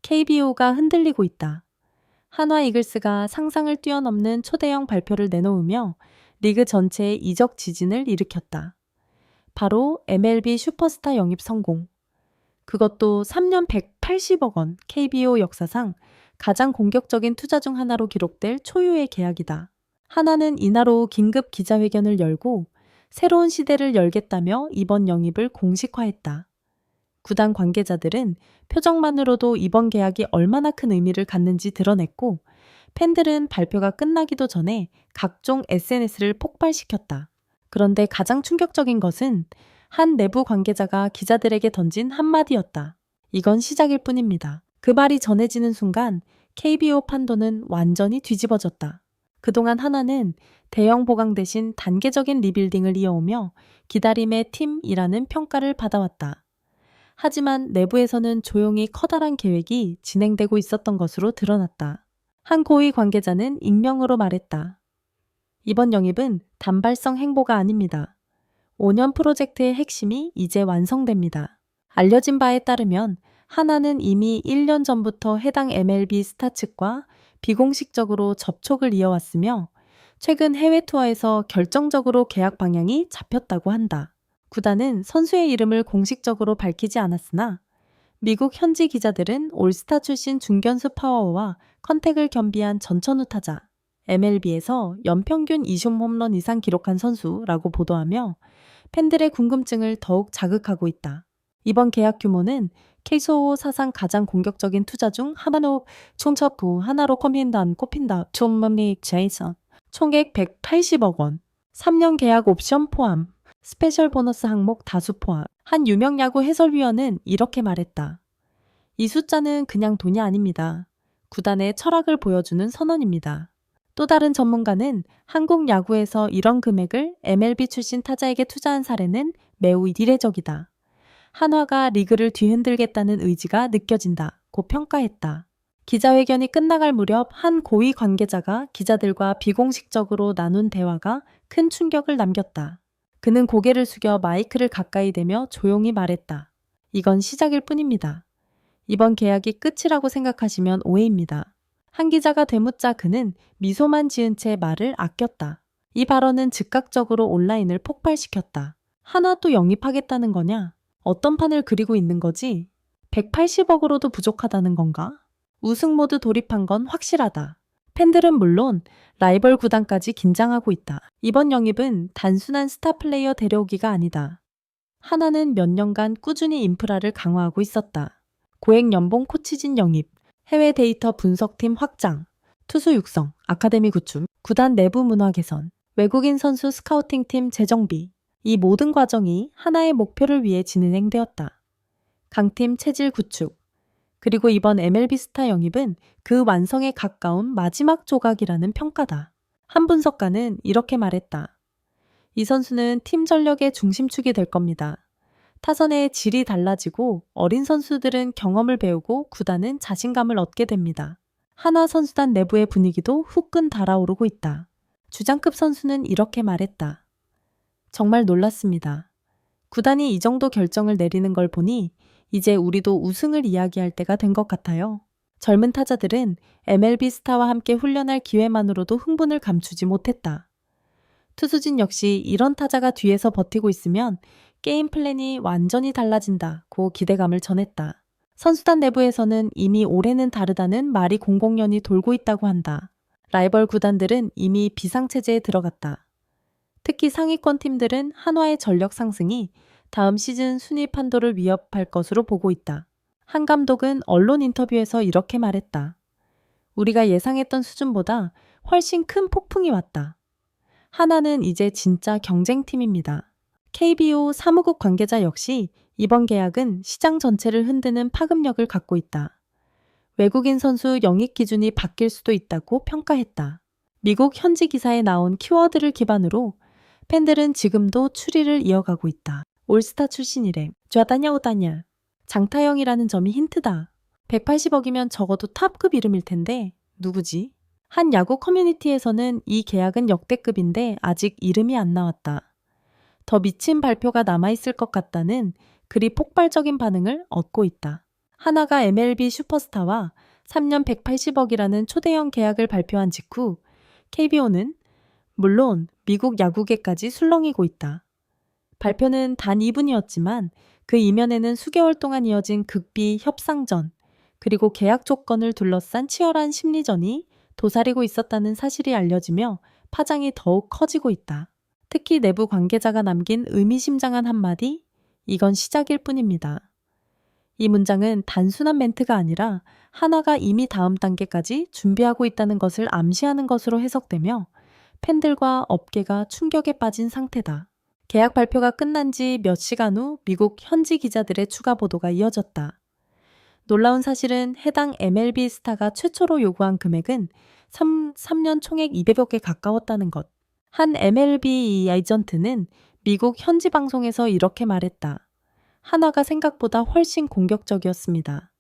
KBO가 흔들리고 있다. 한화 이글스가 상상을 뛰어넘는 초대형 발표를 내놓으며 리그 전체에 이적 지진을 일으켰다. 바로 MLB 슈퍼스타 영입 성공. 그것도 3년 180억 원 KBO 역사상 가장 공격적인 투자 중 하나로 기록될 초유의 계약이다. 하나는 이날 긴급 기자회견을 열고 새로운 시대를 열겠다며 이번 영입을 공식화했다. 구단 관계자들은 표정만으로도 이번 계약이 얼마나 큰 의미를 갖는지 드러냈고 팬들은 발표가 끝나기도 전에 각종 SNS를 폭발시켰다. 그런데 가장 충격적인 것은 한 내부 관계자가 기자들에게 던진 한마디였다. 이건 시작일 뿐입니다. 그 말이 전해지는 순간 KBO 판도는 완전히 뒤집어졌다. 그동안 하나는 대형 보강 대신 단계적인 리빌딩을 이어오며 기다림의 팀이라는 평가를 받아왔다. 하지만 내부에서는 조용히 커다란 계획이 진행되고 있었던 것으로 드러났다. 한 고위 관계자는 익명으로 말했다. 이번 영입은 단발성 행보가 아닙니다. 5년 프로젝트의 핵심이 이제 완성됩니다. 알려진 바에 따르면 하나는 이미 1년 전부터 해당 MLB 스타 측과 비공식적으로 접촉을 이어왔으며 최근 해외 투어에서 결정적으로 계약 방향이 잡혔다고 한다. 구단은 선수의 이름을 공식적으로 밝히지 않았으나 미국 현지 기자들은 올스타 출신 중견수 파워와 컨택을 겸비한 전천후 타자, MLB에서 연평균 20 홈런 이상 기록한 선수라고 보도하며 팬들의 궁금증을 더욱 자극하고 있다. 이번 계약 규모는 KSO 사상 가장 공격적인 투자 중 하나로 총첩부 하나로 꼽힌다. 존머미 제이슨. 총액 180억 원. 3년 계약 옵션 포함. 스페셜 보너스 항목 다수 포함. 한 유명 야구 해설위원은 이렇게 말했다. 이 숫자는 그냥 돈이 아닙니다. 구단의 철학을 보여주는 선언입니다. 또 다른 전문가는 한국 야구에서 이런 금액을 MLB 출신 타자에게 투자한 사례는 매우 이례적이다. 한화가 리그를 뒤흔들겠다는 의지가 느껴진다고 평가했다. 기자회견이 끝나갈 무렵 한 고위 관계자가 기자들과 비공식적으로 나눈 대화가 큰 충격을 남겼다. 그는 고개를 숙여 마이크를 가까이 대며 조용히 말했다. 이건 시작일 뿐입니다. 이번 계약이 끝이라고 생각하시면 오해입니다. 한 기자가 되묻자 그는 미소만 지은 채 말을 아꼈다. 이 발언은 즉각적으로 온라인을 폭발시켰다. 하나 또 영입하겠다는 거냐? 어떤 판을 그리고 있는 거지? 180억으로도 부족하다는 건가? 우승 모드 돌입한 건 확실하다. 팬들은 물론 라이벌 구단까지 긴장하고 있다. 이번 영입은 단순한 스타 플레이어 데려오기가 아니다. 하나는 몇 년간 꾸준히 인프라를 강화하고 있었다. 고액 연봉 코치진 영입, 해외 데이터 분석팀 확장, 투수 육성, 아카데미 구축, 구단 내부 문화 개선, 외국인 선수 스카우팅팀 재정비. 이 모든 과정이 하나의 목표를 위해 진행되었다. 강팀 체질 구축. 그리고 이번 MLB 스타 영입은 그 완성에 가까운 마지막 조각이라는 평가다. 한 분석가는 이렇게 말했다. 이 선수는 팀 전력의 중심축이 될 겁니다. 타선의 질이 달라지고 어린 선수들은 경험을 배우고 구단은 자신감을 얻게 됩니다. 한화 선수단 내부의 분위기도 후끈 달아오르고 있다. 주장급 선수는 이렇게 말했다. 정말 놀랐습니다. 구단이 이 정도 결정을 내리는 걸 보니 이제 우리도 우승을 이야기할 때가 된 것 같아요. 젊은 타자들은 MLB 스타와 함께 훈련할 기회만으로도 흥분을 감추지 못했다. 투수진 역시 이런 타자가 뒤에서 버티고 있으면 게임 플랜이 완전히 달라진다고 기대감을 전했다. 선수단 내부에서는 이미 올해는 다르다는 말이 공공연히 돌고 있다고 한다. 라이벌 구단들은 이미 비상체제에 들어갔다. 특히 상위권 팀들은 한화의 전력 상승이 다음 시즌 순위 판도를 위협할 것으로 보고 있다. 한 감독은 언론 인터뷰에서 이렇게 말했다. 우리가 예상했던 수준보다 훨씬 큰 폭풍이 왔다. 하나는 이제 진짜 경쟁팀입니다. KBO 사무국 관계자 역시 이번 계약은 시장 전체를 흔드는 파급력을 갖고 있다. 외국인 선수 영입 기준이 바뀔 수도 있다고 평가했다. 미국 현지 기사에 나온 키워드를 기반으로 팬들은 지금도 추리를 이어가고 있다. 올스타 출신이래. 좌다냐 오다냐. 장타영이라는 점이 힌트다. 180억이면 적어도 탑급 이름일 텐데 누구지? 한 야구 커뮤니티에서는 이 계약은 역대급인데 아직 이름이 안 나왔다. 더 미친 발표가 남아있을 것 같다는 그리 폭발적인 반응을 얻고 있다. 하나가 MLB 슈퍼스타와 3년 180억이라는 초대형 계약을 발표한 직후 KBO는 물론 미국 야구계까지 술렁이고 있다. 발표는 단 2분이었지만 그 이면에는 수개월 동안 이어진 극비 협상전, 그리고 계약 조건을 둘러싼 치열한 심리전이 도사리고 있었다는 사실이 알려지며 파장이 더욱 커지고 있다. 특히 내부 관계자가 남긴 의미심장한 한마디, 이건 시작일 뿐입니다. 이 문장은 단순한 멘트가 아니라 한화가 이미 다음 단계까지 준비하고 있다는 것을 암시하는 것으로 해석되며 팬들과 업계가 충격에 빠진 상태다. 계약 발표가 끝난 지 몇 시간 후 미국 현지 기자들의 추가 보도가 이어졌다. 놀라운 사실은 해당 MLB 스타가 최초로 요구한 금액은 3년 총액 200억에 가까웠다는 것. 한 MLB 에이전트는 미국 현지 방송에서 이렇게 말했다. 한화가 생각보다 훨씬 공격적이었습니다.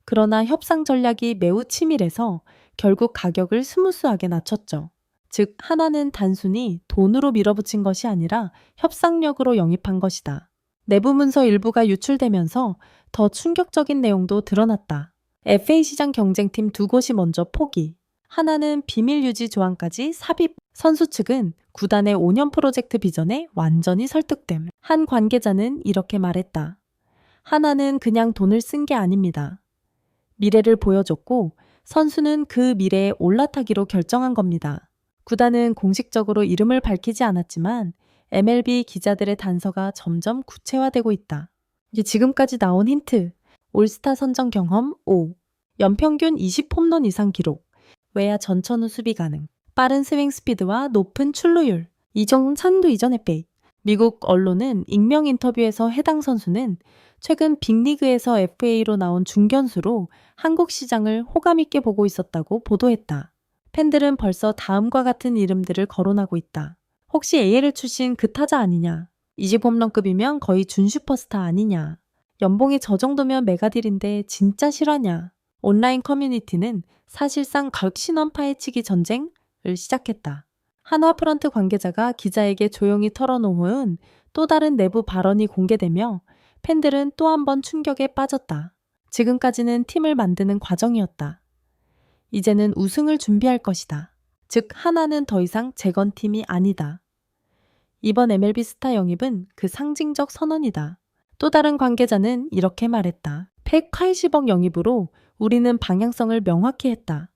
그러나 협상 전략이 매우 치밀해서 결국 가격을 스무스하게 낮췄죠. 즉, 한화는 단순히 돈으로 밀어붙인 것이 아니라 협상력으로 영입한 것이다. 내부 문서 일부가 유출되면서 더 충격적인 내용도 드러났다. FA 시장 경쟁팀 두 곳이 먼저 포기. 하나는 비밀 유지 조항까지 삽입. 선수 측은 구단의 5년 프로젝트 비전에 완전히 설득됨. 한 관계자는 이렇게 말했다. 하나는 그냥 돈을 쓴 게 아닙니다. 미래를 보여줬고 선수는 그 미래에 올라타기로 결정한 겁니다. 구단은 공식적으로 이름을 밝히지 않았지만 MLB 기자들의 단서가 점점 구체화되고 있다. 이게 지금까지 나온 힌트. 올스타 선정 경험 5. 연평균 20홈런 이상 기록. 외야 전천후 수비 가능. 빠른 스윙 스피드와 높은 출루율. 이정 찬도 이전의 페이. 미국 언론은 익명 인터뷰에서 해당 선수는 최근 빅리그에서 FA로 나온 중견수로 한국 시장을 호감 있게 보고 있었다고 보도했다. 팬들은 벌써 다음과 같은 이름들을 거론하고 있다. 혹시 AL 출신 그 타자 아니냐? 20홈런급이면 거의 준 슈퍼스타 아니냐? 연봉이 저 정도면 메가딜인데 진짜 실화냐? 온라인 커뮤니티는 사실상 각신원 파헤치기 전쟁을 시작했다. 한화 프런트 관계자가 기자에게 조용히 털어놓은 또 다른 내부 발언이 공개되며 팬들은 또 한 번 충격에 빠졌다. 지금까지는 팀을 만드는 과정이었다. 이제는 우승을 준비할 것이다. 즉, 하나는 더 이상 재건팀이 아니다. 이번 MLB 스타 영입은 그 상징적 선언이다. 또 다른 관계자는 이렇게 말했다. 180억 영입으로 우리는 방향성을 명확히 했다.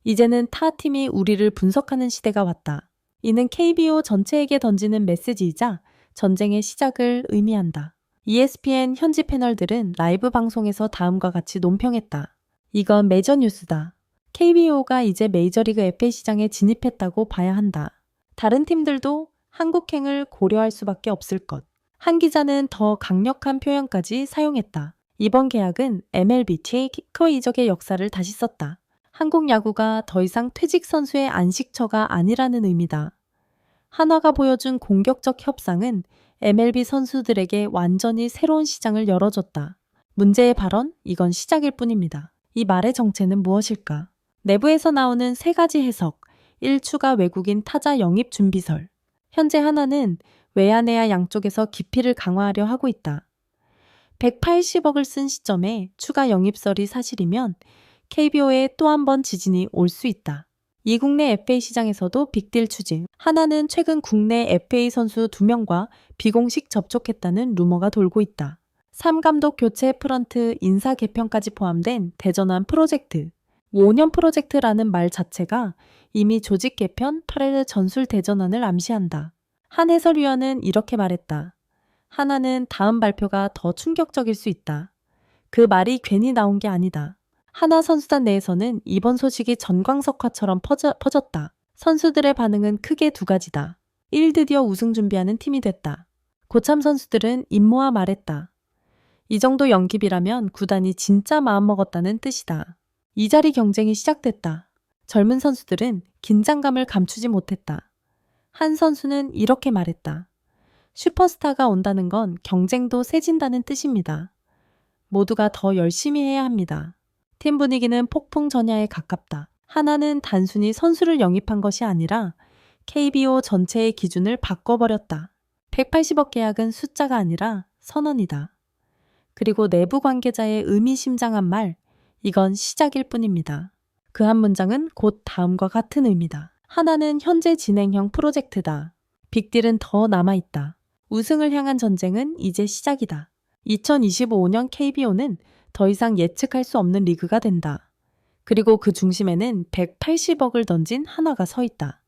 이제는 타 팀이 우리를 분석하는 시대가 왔다. 이는 KBO 전체에게 던지는 메시지이자 전쟁의 시작을 의미한다. ESPN 현지 패널들은 라이브 방송에서 다음과 같이 논평했다. 이건 메이저 뉴스다. KBO가 이제 메이저리그 FA 시장에 진입했다고 봐야 한다. 다른 팀들도 한국행을 고려할 수밖에 없을 것. 한 기자는 더 강력한 표현까지 사용했다. 이번 계약은 MLB의 키커 이적의 역사를 다시 썼다. 한국 야구가 더 이상 퇴직 선수의 안식처가 아니라는 의미다. 한화가 보여준 공격적 협상은 MLB 선수들에게 완전히 새로운 시장을 열어줬다. 문제의 발언, 이건 시작일 뿐입니다. 이 말의 정체는 무엇일까? 내부에서 나오는 세 가지 해석. 1. 추가 외국인 타자 영입 준비설. 현재 하나는 외야 내야 양쪽에서 깊이를 강화하려 하고 있다. 180억을 쓴 시점에 추가 영입설이 사실이면 KBO에 또 한 번 지진이 올 수 있다. 이 국내 FA 시장에서도 빅딜 추진. 하나는 최근 국내 FA 선수 2명과 비공식 접촉했다는 루머가 돌고 있다. 3. 감독 교체 프런트 인사 개편까지 포함된 대전환 프로젝트. 5년 프로젝트라는 말 자체가 이미 조직 개편, 파레르 전술 대전환을 암시한다. 한 해설위원은 이렇게 말했다. 하나는 다음 발표가 더 충격적일 수 있다. 그 말이 괜히 나온 게 아니다. 하나 선수단 내에서는 이번 소식이 전광석화처럼 퍼졌다. 선수들의 반응은 크게 두 가지다. 1. 드디어 우승 준비하는 팀이 됐다. 고참 선수들은 입 모아 말했다. 이 정도 영입이라면 구단이 진짜 마음먹었다는 뜻이다. 이 자리 경쟁이 시작됐다. 젊은 선수들은 긴장감을 감추지 못했다. 한 선수는 이렇게 말했다. 슈퍼스타가 온다는 건 경쟁도 세진다는 뜻입니다. 모두가 더 열심히 해야 합니다. 팀 분위기는 폭풍 전야에 가깝다. 하나는 단순히 선수를 영입한 것이 아니라 KBO 전체의 기준을 바꿔버렸다. 180억 계약은 숫자가 아니라 선언이다. 그리고 내부 관계자의 의미심장한 말, 이건 시작일 뿐입니다. 그 한 문장은 곧 다음과 같은 의미다. 하나는 현재 진행형 프로젝트다. 빅딜은 더 남아있다. 우승을 향한 전쟁은 이제 시작이다. 2025년 KBO는 더 이상 예측할 수 없는 리그가 된다. 그리고 그 중심에는 180억을 던진 한화가 서 있다.